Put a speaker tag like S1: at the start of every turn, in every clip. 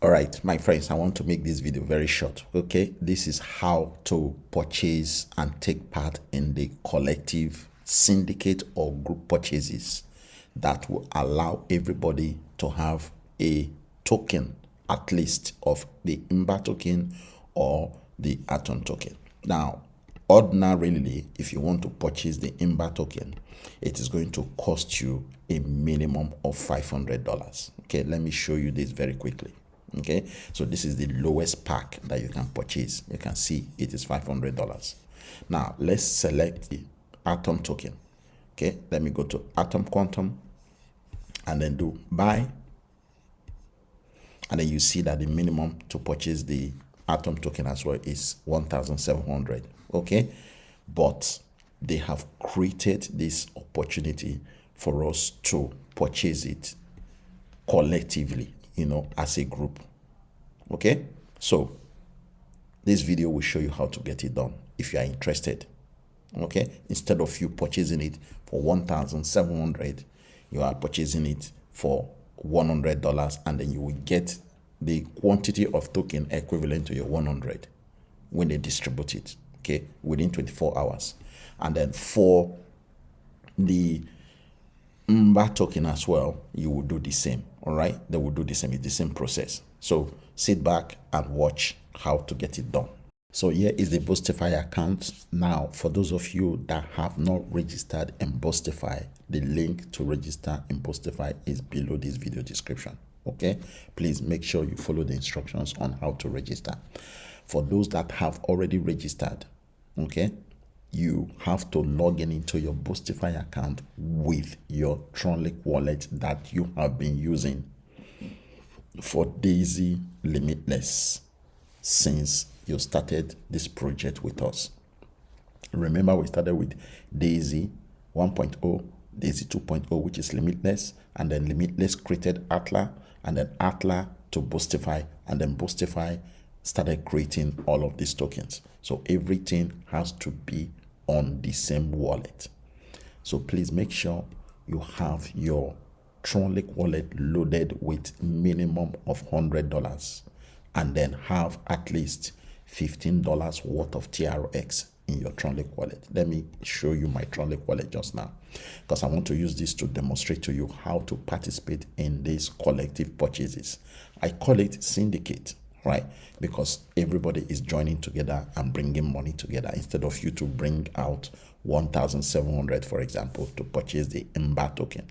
S1: All right, my friends, I want to make this video very short. Okay, this is how to purchase and take part in the collective syndicate or group purchases that will allow everybody to have a token, at least of the IMBA token or the Atom token. Now, ordinarily, if you want to purchase the IMBA token, it is going to cost you a minimum of $500. Okay, let me show you this very quickly. Okay, so this is the lowest pack that you can purchase. You can see it is $500. Now let's select the Atom token. Okay, let me go to Atom Quantum and then do buy, and then you see that the minimum to purchase the Atom token as well is 1,700. Okay, but they have created this opportunity for us to purchase it collectively, you know, as a group. Okay, so this video will show you how to get it done if you are interested. Okay, instead of you purchasing it for 1,700, you are purchasing it for $100, and then you will get the quantity of token equivalent to your 100 when they distribute it, okay, within 24 hours. And then for the IMBA token as well, you will do the same. All right, they will do the same. It's the same process. So sit back and watch how to get it done. So here is the Boostify account. Now, for those of you that have not registered in Boostify, the link to register in Boostify is below this video description. Okay, please make sure you follow the instructions on how to register. For those that have already registered, okay, you have to log in into your Boostify account with your Tronlink wallet that you have been using for Daisy Limitless since you started this project with us. Remember, we started with Daisy 1.0, Daisy 2.0, which is Limitless, and then Limitless created Atla, and then Atla to Boostify, and then Boostify started creating all of these tokens. So everything has to be on the same wallet. So please make sure you have your Tronlink wallet loaded with minimum of $100, and then have at least $15 worth of TRX in your Tronlink wallet. Let me show you my Tronlink wallet just now, because I want to use this to demonstrate to you how to participate in these collective purchases. I call it syndicate, right? Because everybody is joining together and bringing money together, instead of you to bring out 1,700, for example, to purchase the IMBA token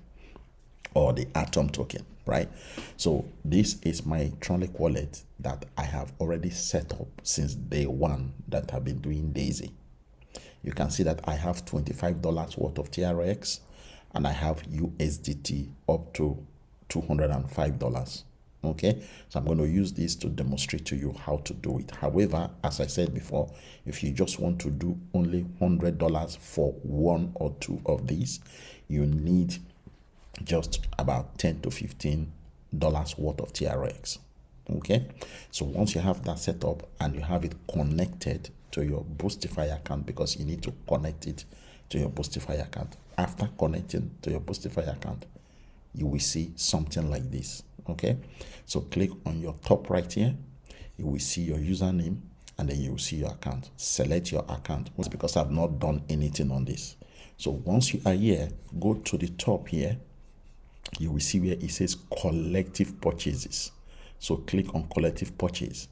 S1: or the Atom token, right? So this is my Tronlink wallet that I have already set up since day one that I've been doing Daisy. You can see that I have $25 worth of TRX, and I have USDT up to $205. Okay, so I'm going to use this to demonstrate to you how to do it. However, as I said before, if you just want to do only $100 for one or two of these, you need just about $10 to $15 worth of TRX. Okay, so once you have that set up and you have it connected to your Boostify account, because you need to connect it to your Boostify account. After connecting to your Boostify account, you will see something like this. Okay, so click on your top right here. You will see your username, and then you will see your account. Select your account, because I've not done anything on this. So once you are here, go to the top here. You will see where it says collective purchases. So click on collective purchase.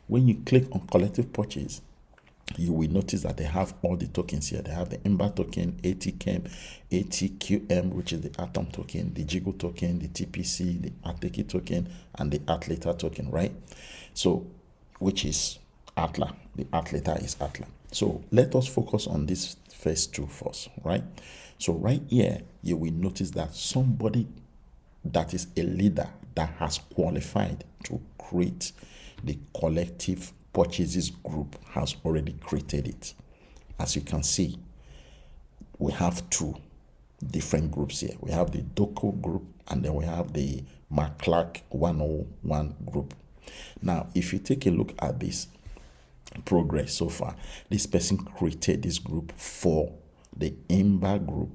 S1: When you click on collective purchase, you will notice that they have all the tokens here. They have the IMBA token, ATQM, which is the Atom token, the Jiggle token, the TPC, the TEKI token, and the Atla token, right? So, which is Atla. The Atla is Atla. So let us focus on this first two first, right? So right here, you will notice that somebody that is a leader that has qualified to create the collective purchases group has already created it. As you can see, we have two different groups here. We have the Doko group, and then we have the McClark 101 group. Now, if you take a look at this progress so far, this person created this group for the IMBA group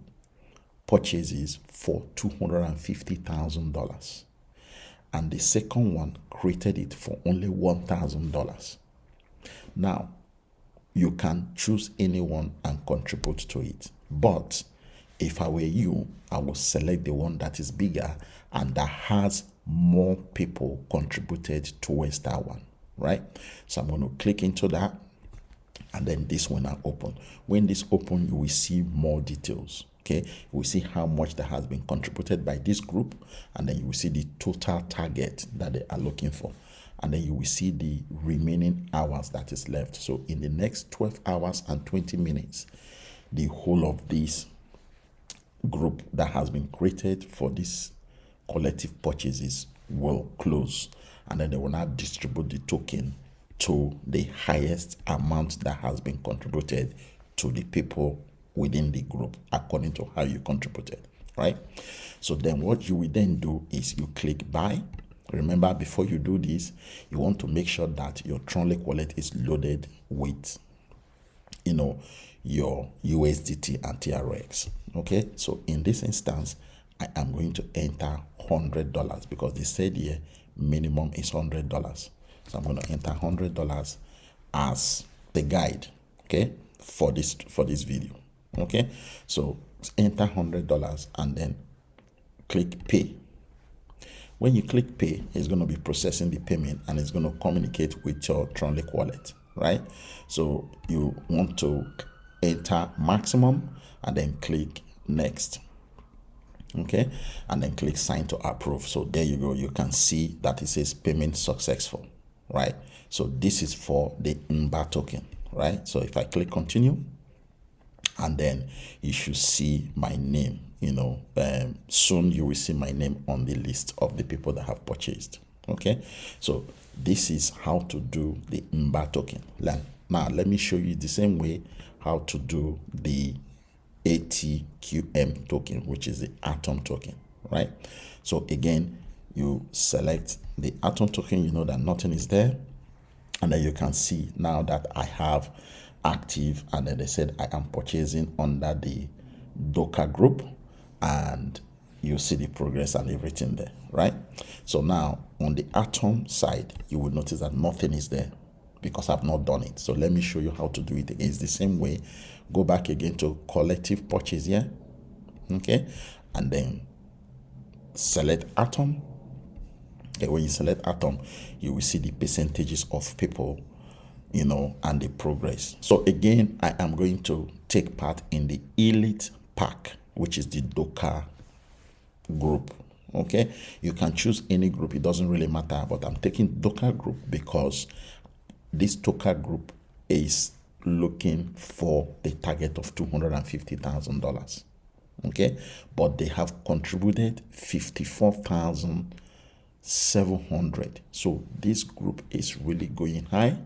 S1: purchases for $250,000. and the second one created it for only $1,000. Now, you can choose anyone and contribute to it. But if I were you, I would select the one that is bigger and that has more people contributed towards that one, right? So I'm going to click into that, and then this one will open. When this open, you will see more details. Okay, you will see how much that has been contributed by this group, and then you will see the total target that they are looking for, and then you will see the remaining hours that is left. So in the next 12 hours and 20 minutes, the whole of this group that has been created for these collective purchases will close, and then they will now distribute the token to the highest amount that has been contributed to the people within the group according to how you contributed, right? So then what you will then do is you click buy. Remember, before you do this, you want to make sure that your Tronlink wallet is loaded with, your USDT and TRX. Okay, so in this instance, I am going to enter $100 because they said here minimum is $100. So I'm going to enter $100 as the guide, okay, for this video. Okay, so enter $100 and then click pay. When you click pay, it's going to be processing the payment and it's going to communicate with your Tronlink wallet, right? So you want to enter maximum and then click next. Okay, and then click sign to approve. So there you go. You can see that it says payment successful, right? So this is for the IMBA token, right? So if I click continue, and then you should see my name, soon you will see my name on the list of the people that have purchased. Okay, so this is how to do the IMBA token. Now let me show you the same way how to do the ATQM token, which is the Atom token, right? So again, you select the Atom token, you know that nothing is there, and then you can see now that I have active, and then they said I am purchasing under the Docker group, and you see the progress and everything there, right? So now on the Atom side, you will notice that nothing is there because I've not done it. So let me show you how to do it again. It's the same way. Go back again to collective purchase here, okay, and then select Atom. Okay, when you select Atom, you will see the percentages of people, and the progress. So again, I am going to take part in the Elite Pack, which is the Docker group. Okay, you can choose any group, it doesn't really matter, but I'm taking Docker group because this Docker group is looking for the target of $250,000. Okay, but they have contributed 54,700. So this group is really going high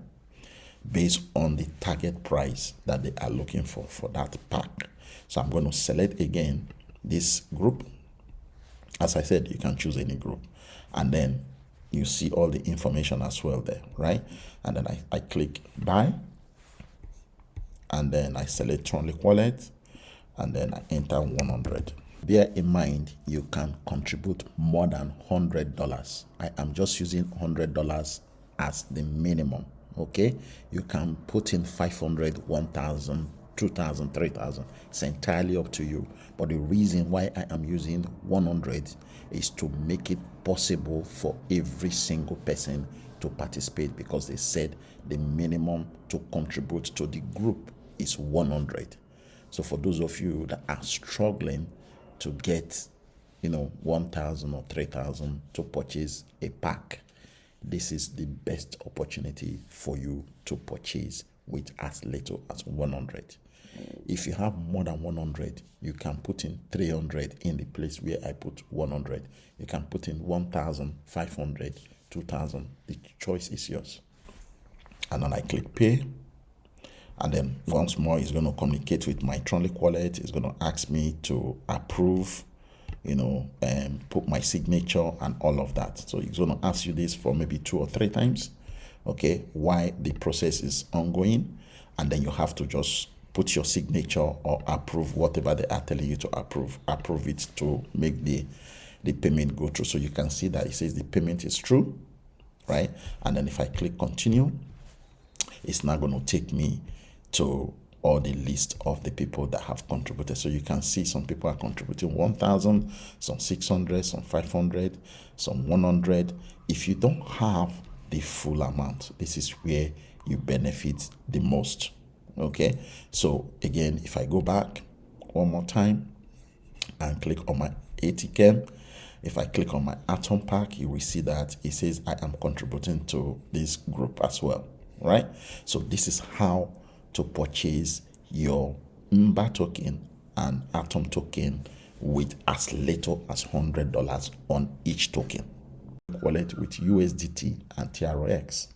S1: based on the target price that they are looking for that pack. So I'm going to select again this group. As I said, you can choose any group, and then you see all the information as well there, right? And then I click buy, and then I select Tronlink wallet, and then I enter 100. Bear in mind, you can contribute more than $100. I am just using $100 as the minimum. Okay, you can put in 500, 1,000, 2,000, 3,000. It's entirely up to you. But the reason why I am using 100 is to make it possible for every single person to participate, because they said the minimum to contribute to the group is 100. So for those of you that are struggling to get, 1,000 or 3,000 to purchase a pack, this is the best opportunity for you to purchase with as little as 100. If you have more than 100, you can put in 300 in the place where I put 100. You can put in 1,000, 500, 2,000. The choice is yours. And then I click pay. And then once more, it's going to communicate with my Tronlink wallet. It's going to ask me to approve, and put my signature and all of that. So it's going to ask you this for maybe 2 or 3 times, okay, while the process is ongoing. And then you have to just put your signature or approve whatever they are telling you to approve. Approve it to make the the payment go through. So you can see that it says the payment is true, right? And then if I click continue, it's now going to take me to all the list of the people that have contributed. So you can see some people are contributing 1,000, some 600, some 500, some 100. If you don't have the full amount, this is where you benefit the most. Okay, so again, if I go back one more time and click on my ATQM, if I click on my Atom Pack, you will see that it says I am contributing to this group as well, right? So this is how to purchase your IMBA token and Atom token with as little as $100 on each token. Wallet with USDT and TRX.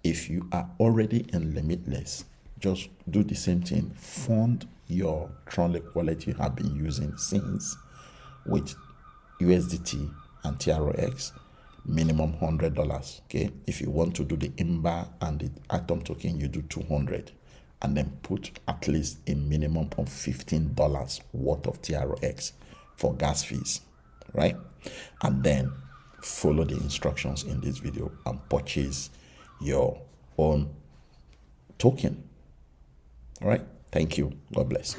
S1: If you are already in Limitless, just do the same thing. Fund your Tronlink wallet you have been using since with USDT and TRX, minimum $100. Okay, if you want to do the IMBA and the Atom token, you do 200, and then put at least a minimum of $15 worth of TRX for gas fees, right? And then follow the instructions in this video and purchase your own token. All right, thank you. God bless.